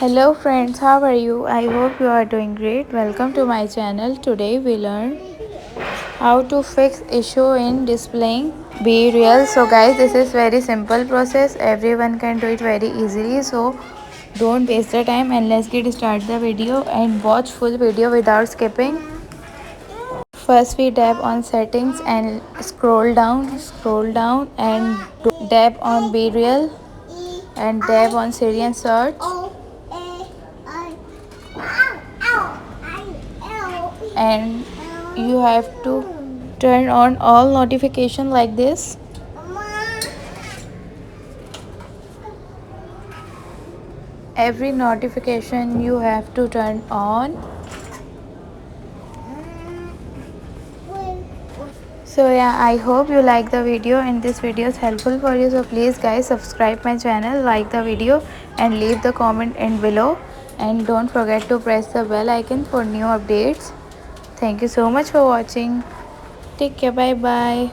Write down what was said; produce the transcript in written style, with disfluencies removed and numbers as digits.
Hello friends, how are you? I hope you are doing great. Welcome to my channel. Today we learn how to fix issue in displaying Bereal. So guys, this is very simple process. Everyone can do it very easily. So don't waste the time and let's get start the video and watch full video without skipping. First we tap on settings and scroll down and tap on Bereal and tap on Siri and search. And you have to turn on all notification like this. Every notification you have to turn on. So yeah, I hope you like the video and this video is helpful for you. So please guys, subscribe my channel, like the video and leave the comment in below, and don't forget to press the bell icon for new updates. Thank you so much for watching. Take care. Bye bye.